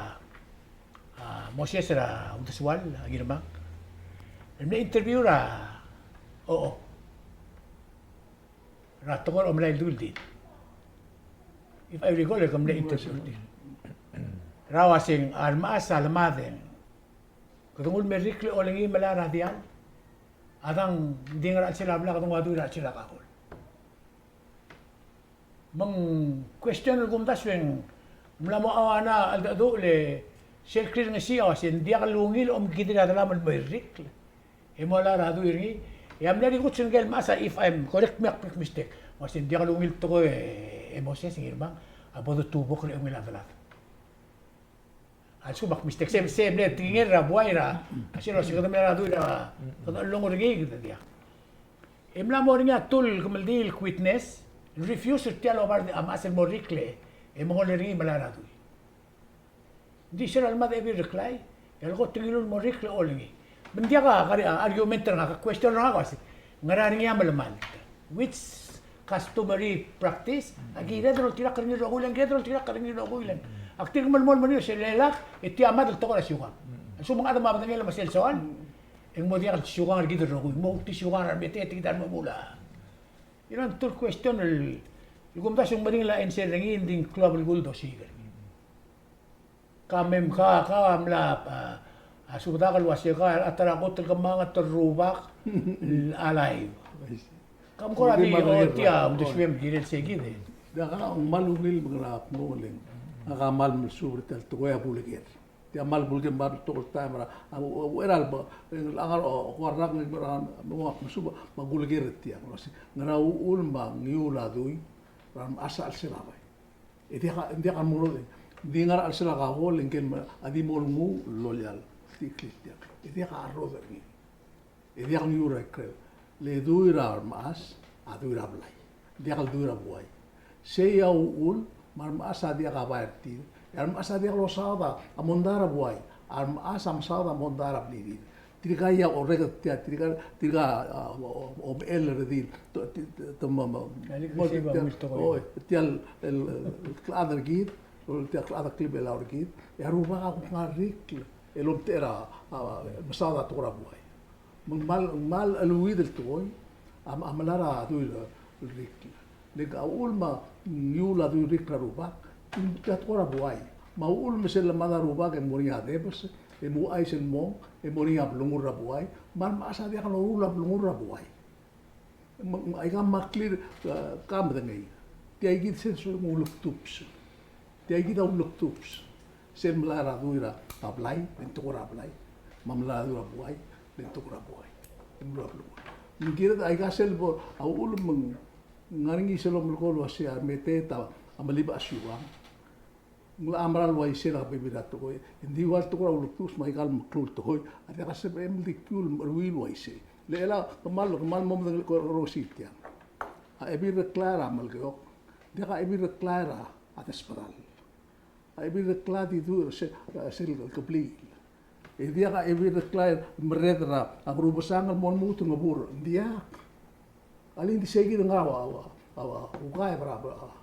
Moses ra utaswal agirmak. Na interview ra oo. Ra tungkol omlay duldi. If I recall kam na interview din. Rawasing armas almaden. Katungol merikle olingi malara diyan. Adang dingar sila bla katong wadu ra sila kakol. Mang question gum dasweng mula mo awana al do le sel clear nga siya sin dia kalungil om gidira dalam al merik e mo la radu iri yam na rikut sin gel masa if I'm correct me mistake was sin dia kalungil to e moses ngir bang abodo tubo ko ang mila al subak mistake sem ne tingir ra buaira kasi no siguro mila radu ra to longo ringi dia emla mo ringa tul kumaldil witness refuse to tell over the amasel morikle e mo ringi malaradu di siya almad ebi reply yalgo tingilul morikle olingi bendia ka argument nga question nga kasi ngararing ya malaman which customary practice agire dro tira karni rogulan gedro tira karni rogulan aktir mal mol mani selelak iti amad to ko syuga so mga adam mabang nila masel soan ang mo dia syuga gidro rogul mo ti syuga mete ti dar mo mula Iran tur question Yung tas yung maring lain siya ringin ding club guldo siya. Kamem ka amla sudah kalau wasya ka atara ko tel kamanga terrubak alay. Kam ko lagi tia diswem giret segide. Da kana malungil mga noleng. Akamal msur tel to ya buliger. Dia mal bulge mar to tamra. Eral ba angar warnak ni mo suba magulger tia. Ngara ulma ngiula dui ram asal silawai. Dia kan mulo di ngar al sila ka hol ingken adi molmu loyal tiklit dia. Dia ka arro ni. Dia kan yura krel. Le duira mas aduira blai. Dia kal duira buai. Saya ul mar mas dia ka baerti. Yar mas dia lo sada amondara buai. Ar mas am sada amondara blidi. Tirigaya orega tia tiriga o el redil to mama. Oh, tial el klader gid. Tiak ada klip elaur gid. Ya ruba aku ngarik. Elom tera masada tora buai. Mal aluid el toy amalara du rik. Leg aul ma yula du rik ruba. Tiat tora buai. Maul mesel mana ruba ke moria debes. Emu aisen mong, moria blungur rabuai. Mal masa dia kalau ula blungur rabuai. Ai kam maklir kam dengai. Dia gid sensu muluk tups. Dia gid uluk tups. Sen melara duira ablai, bentuk ablai. Mamla duira buai, bentuk rabuai. Emra blungur. Mungkin ai gasel bo au ulum ngaringi selom lokol wasia meteta amaliba asyuang. Mula amral wai sela bebida to koy indi war to ko lutus mai kal maklul to koy ada ka se em dikul ruil wai se lela mal mom ko rosit ya a ebi reclara mal ko dia ka ebi reclara at esperal a ebi recladi du se ko pli e dia ka ebi reclara meredra a grubasangal mon mutu ngabur dia alin di segi ngawa ugai braba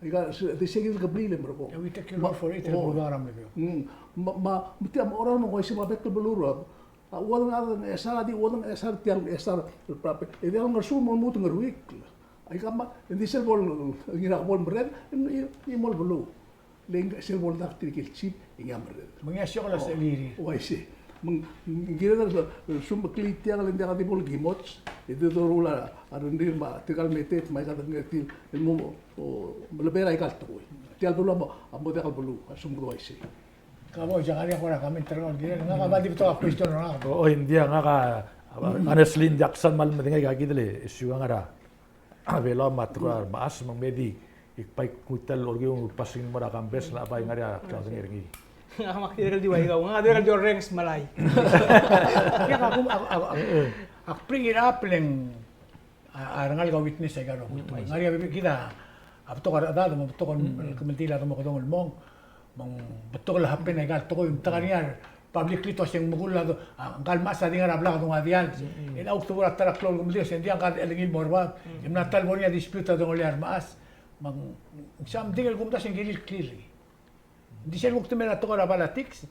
Iga de seguir que brilhe mergo. Eu ite que for ite program lebe. Mesti am orang mo koisi babet ke beluru. Wadang ada esar di wadang esar tiang esar prape. Ide ang ngarsu mo mutu ngarwik. Ai kama di sel bol ngira bol meren ni mol belu. Leng sel bol dak tikil chip ingam meren. Mga syola sa liri. Waisi. Ngira da sum kli tiang leng dak di bol gimots. Itu dorula arendir ma tikal metet mai kada ngetil ilmu melebera ikal tu. Tial bulu amo dekal bulu sum gro isi. Kamu jangan ya kora kami terang dia nga ka di to question na. Oh India nga ka honestly Jackson mal medinga gagidle isu nga ra. Velo matra maas mangmedi ikpai kutel orgiung passing mara kambes na apa ngara klang ngiringi. Nga makira di wai nga ada kal jorens malay. Ya aku bring it up leng arangal ka witness ay garo. Ngari abi kita abto ka dado mo to kon komentila mo ko dong mong betul lah happen ay gal to ko yung takaniar publicly to siyang mugula do ang kalma sa dinga rabla ko adian in october at tarak klol kumli sen diang ka elingin morba im natal bonia disputa dong liar maas mang something el kumta siyang gilil clearly di siya mukto mena to ko rabala tics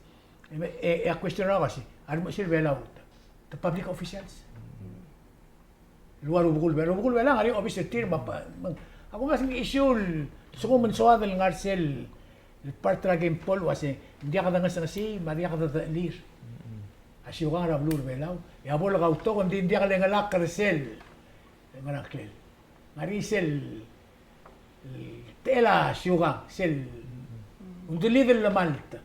a question na kasi ano mo siya belaw the public officials luar bukul belang hari officer tir ako ngasing issue so ko mensoa del ngarcel el parte la game pol wase dia kada ngas si madia kada lir asio ga ra blur belau ya bol ga auto con dia kada ngala karcel ngana klel marisel tela syoga sel un deliver la malta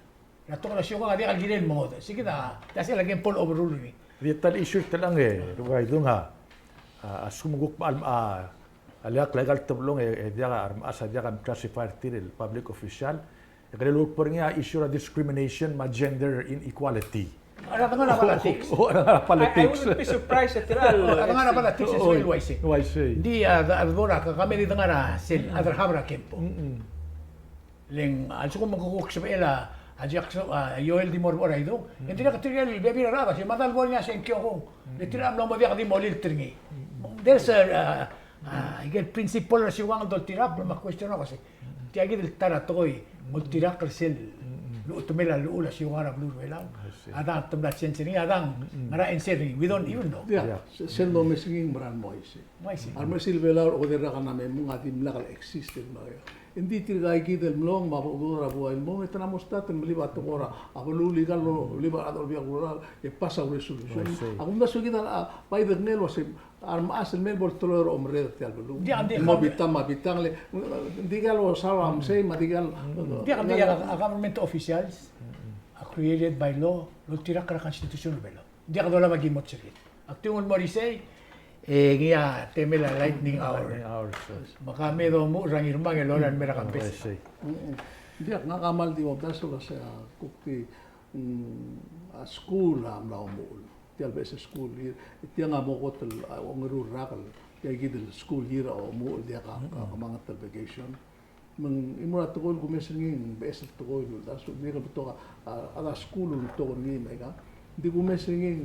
la toka syoga dia al giren moda si kita kasi la game pol overrule ni Dia tal issue talang rugai dunga asumuguk al aliak legal tablong dia asa dia kan classifier tiril public official Kaya look por nga issue of discrimination, gender inequality. Ano nga na politics? Oo, ano nga politics? I wouldn't be surprised at all. Ano nga na politics is well wise. Wise. Di advora kami dito nga na sil adar habra kempo. Leng also kung magkukuk sa ela ajak Yoel di Morbora ito. Hindi na katrigal bebi na rata si madal bol niya sa inkyo kong. Nitira am lang mo dia kadi molil tringi. There's a again principle na si Wang dol tirap na question ako kasi. Tiagi del tara toy multirak sel lu tumela lu la siwara blue wela see. adang tumla chen chen adang ngara inseri we don't even know Yeah, sendo mesinging maran mo isi. mai si Arma silvela o dera kana me mga tim lakal exist ma. Hindi tirgai kidel mlong ma bodora bo el mo etna mostat en liba to ora abulu ligal lo liba adol bia gura e pasa una solution. Agum da sugida pai de nelo se arma as el mel boltolor omre te albulu. Mo bitam ma bitangle digalo salam sei ma digal dia kan dia government officials are created by law lo tira kara constitution belo dia ka dola magimot sige aktungon mo risay ngia temela lightning hour Hours. maka me do mo rang irmang eloran mera I kampes see. Dia nga kamal di wabdaso kasi kukti a school am la umul. Dia bes school hier. Dia nga mo ko tel ongeru rakal. Dia gidel school hier o umul dia ka mga tel vacation. Mang imura to ko gumesingin bes to ko daso dia ka to ada school to ko ni mega. Di gumesingin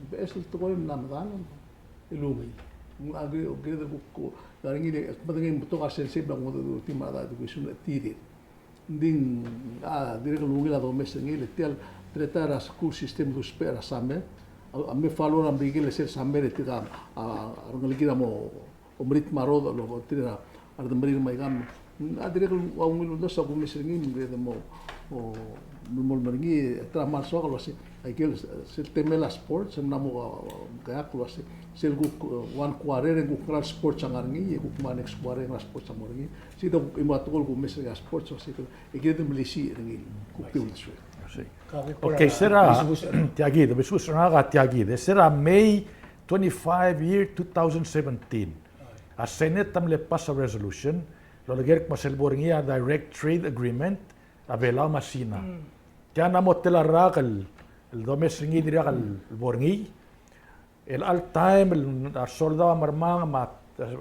bes to ko na madan ilumi. Agri o gidel ko daringi madangin to ka sensible mo do timada education tiri. Din dire lungi la domestic ngile tel tratar a school system do spera samme a me falo na bigile ser samme re tika a ngaliki mo omrit marodo lo tira ar de marir mai gam a dire wa un lo sa come ser ngin de mo o mol maringi tra mal so lo se ai que se temela sports na mo ga ko se sel gu wan quarere gu kral sports angarngi gu man ex quarere na sports amorngi si do imatol gu mes ga sports se e que de milisi ngi ku piul su Okay, será Tiaguido, besus raga Tiaguido. Será May 25 year 2017. A Senate tam le passa resolution lo leger mas el borngia direct trade agreement avela masina. Kaya na mo tela rakal el domes ngi dira kal borngi el all time el solda marmang ma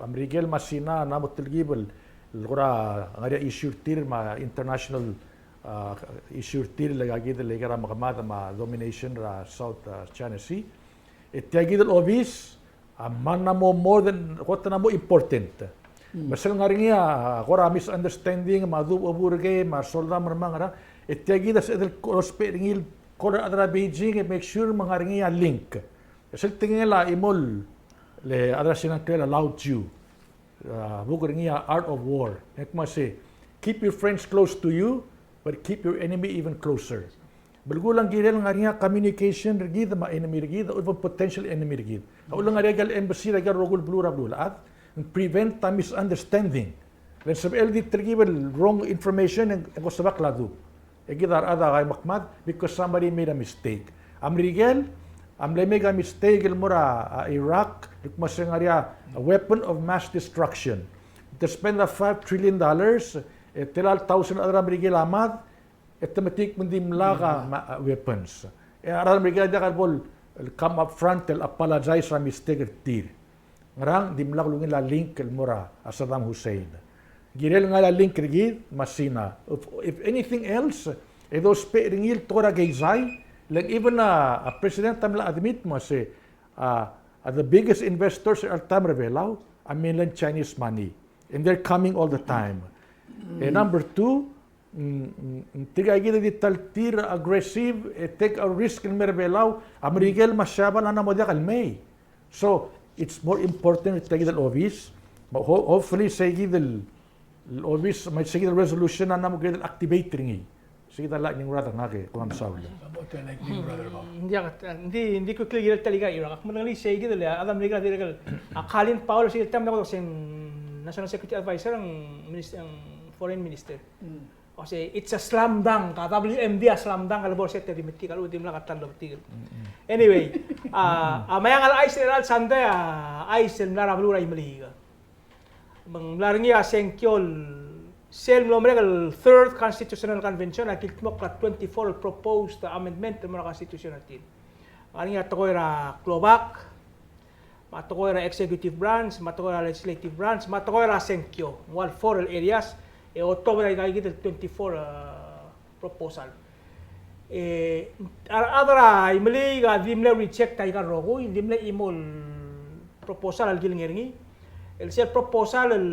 Miguel Masina na mo telgibel el gora ngaria issue tir ma international issue tir lagi de legara makamada ma domination ra South China Sea. Tiagid el obis man na mo more than what na mo important. Basta ngaringia gora misunderstanding ma du oburge ma solda marmang ra tiagid as el crossperingil kora adra Beijing e make sure mangaringia link. Kasi tingin la imol le adra sinang kaya Lao Tzu. Bukuringia art of war. Nekma say, keep your friends close to you, but keep your enemy even closer. Balgulang girel nga ringa communication rigid ma enemy rigid o potential enemy rigid. Ulang nga regal embassy regal rogul blura at prevent misunderstanding. When sa LD trigibel wrong information and ko sa bakladu. Egidar ada kay makmad because somebody made a mistake. Am rigel am mega mistake el mura Iraq nagmasengaria a weapon of mass destruction. To spend $5 trillion telal 1,000 adra rigel amad automatic mundi mlaka weapons. Aral rigel da bol come up front and apologize for mistake tir. Ngarang di mlak lungin la link el mura Saddam Hussein. Girel nga la link rigid masina. If anything else, those ringil tora geizai, like even a president tamla admit mo say the biggest investors are Tamrevelao, mainland Chinese money, and they're coming all the time. And number two, tigay gida di taltir aggressive, take a risk in Mervelao, Amerigel masyaba na mo diya kalmay. So it's more important to take the office. Hopefully say gidel always may sige the resolution na namo gidel activate ringi. Sige dala ning rada ngake kuan saul. about the lightning brother ba hindi ko clear talaga Iraq. Manali say gidel Adam Riga diragal. Colin Powell sige tam na ko sen National Security Advisor ang minister ang foreign minister. Kasi it's a slam dunk. WMD a slam dunk kalbor set dimiti kalu dim la katalo tigil. Anyway, mayang al Israel Sunday Israel na rablu ray maliga. Manglaringi asengkyol sel mlomregal third constitutional convention akil tmok 24 proposed amendment ng mga constitutional team. Ani atokoy ra Klobac, matokoy ra executive branch, matokoy ra legislative branch, matokoy ra asengkyo. Wal four areas e October ay gigit 24 proposal. Adara imli ga dimle reject tay ka rogo, dimle imol proposal al gilngeringi. El siya proposal el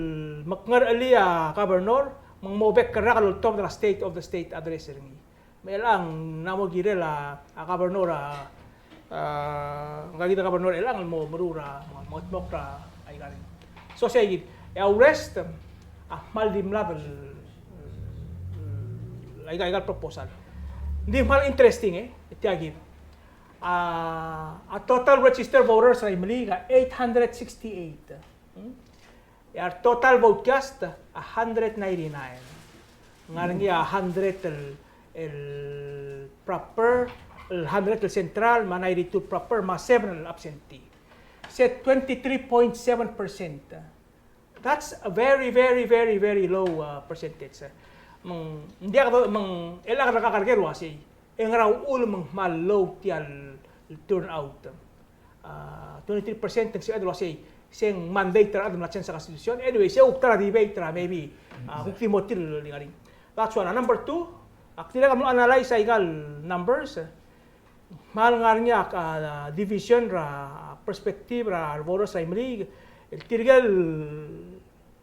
makngar alia governor mang mobek kara kalultom na state of the state address ringi. Melang namo gire la gobernador ngagita gobernador elang mo marura mo mokra ay galing. So siya gid arrest mal dimla ay proposal. Hindi mal interesting itiagid. A total registered voters ay maliga 868. Our total vote cast 199. Ngayon 100 el proper, el 100 el central, 92 proper, mas 7 el absentee. Set 23.7%. That's a very, very, very, very low percentage. Hindi ako elang nakakargero kasi ang raw ulo mal low tial turnout. 23% ang siya kasi siyang mandate na adong sa konstitusyon. Anyway, siya ukta debate maybe ukti-motil lingaring. That's one. Number two, tila ka mo analyze sa igal numbers. Mahal nga niya division perspective voters sa imlig. Tirigal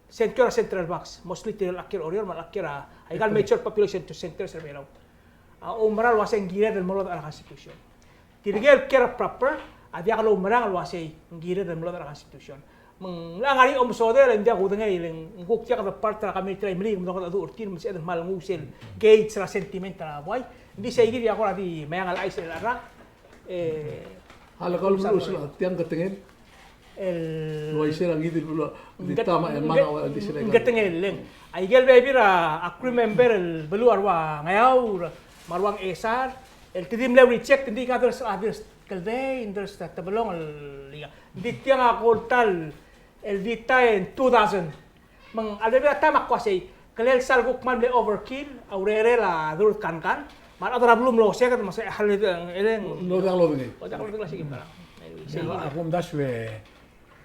central box. Mostly tirigal akir oriol malakir igal major population to center sa Belao. Umaral wasay gira del molod ala konstitusyon. Tirigal kira proper Adia kalau merang luasai ngira dan melalui konstitusi. Mengalami omsode dan dia kudanya yang nguktia kata partai kami try meli mendapat adu urtin masih ada mal ngusil gauge sera sentimental boy. Di saya dia aku lagi mayangal ais lara. Hal kalau usul tiang ketengel. Luaisir ang idil pula ditama yang mana awal di sini. Ketengel leng. Aigel baby aku remember beluar wa ngayaw marwang esar. El tidim lewi check tindi ka terus Kalday, there's that tabalong liga. Ditya nga kultal el dita en 2000. Mang albe tama kwasi kalel salguk man le overkill aurere la dur kan. Man adra belum lo saya kan masih hal itu eleng. Lo dang lo bini. O dang lo klasi gimana. Akum das we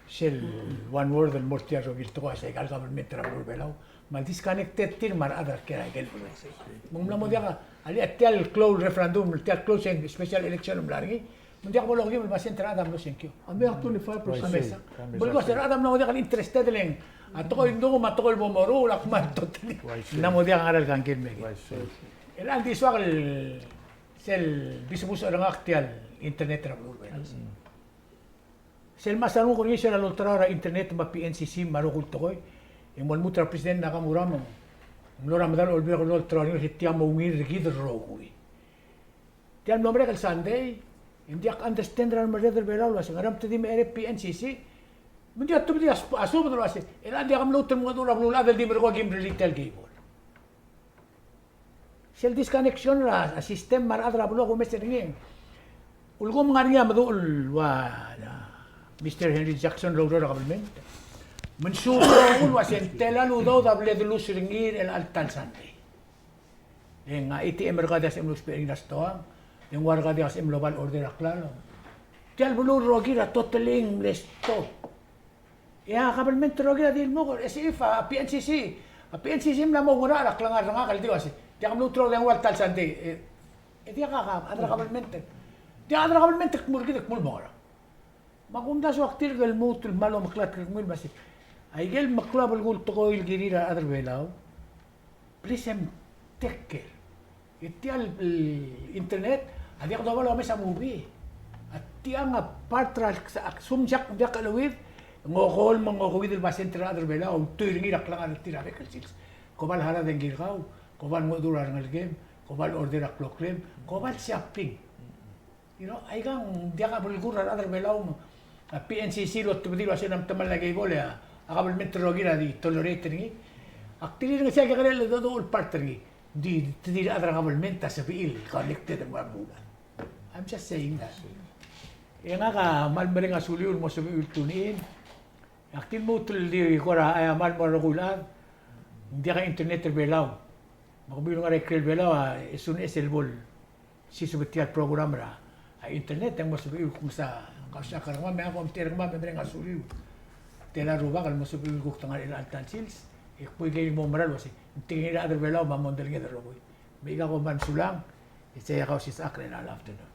shell one word el mortiar ro virtu kwasi kal government tra belau. Mal disconnected tir mar adra kera gel. Mung la modia ali atel close referendum, atel close special election mlargi. Hindi ako lagi mo basin tra adam lo senkyo. Ambe ak 25%. Amesa. Bulgo sa adam na kan interested leng. Ato ko indo matokol mo moru lak man totally. Na mo dia ngaral kan kin megi. El anti swag el sel bisbus orang aktial internet ra bulgo. Sel masanu ko ni sel ultra internet ma PNCC marukul tokoy. Imol mutra president na kamuramo. Mlora madal olbi ko ultra ni hitiam mo ngir gid ro kuwi. Tiam nombre kal Sunday hindi ak understand ran mareder belalo as ngaram tadi me PNCC hindi at tubdi aso bedro as ela dia kam lutem ngadu rablu la del di mergo game retail game sel disconnection ra system mar adra blo ko meser ngeng ulgom ngania madul wa Mr. Henry Jackson Road government mensuso ul wasen telalu do da ble de lus ringir el altan sante en ITM mergadas em lus peringas toang yung warga di as global order klaro. Tial bulu rogira totaling resto. Ya government rogira di mo SIF PNCC. PNCC na mo gura la klangar nga kal di was. Dia kam lutro yang wal tal sante. Dia ka adra government. Dia adra government kmul gidak mul mo. Magunda so aktir gal mutul malo maklat kmul basi. Ay gel maklab al gul to il girira adra belao. Please take care. Itial internet Adi ako daw wala sa movie. At tiang partral sa sumjak dia kalawid ngokol mangokowid el basen tra adr bela o tuiring irak lang at tira records. Kobal hala den girgaw, kobal mo durar ngal game, kobal order ak proclaim, kobal shopping. You know, ay gang dia ka bulgur adr bela o PNCC lo tubdilo asen am tamal lagay bole akabal metro gira di tolerate ni. Aktilir nga siya kakarel do ul partner ni. Di adra kabal sa biil collected ang mabulan. I'm just saying that. Yang nga malmering asuliul mo sa ultunin. Aktin mo tul di ko ra ay mal maragulan. Hindi ka internet belaw. Makubilong nga rekrel belaw soon as elbol. Si subitial program ra. Ay internet ang mo sa biil kung sa kasya karama may ako amtir nga malmering asuliul. Tela ruba kal mo sa biil ko tangal altan sils. Ikpoy kayo mo maral wasi. Tingin na adar belaw mamondal nga daro boy. May ko man sulang. Isaya ka si sakre na afternoon.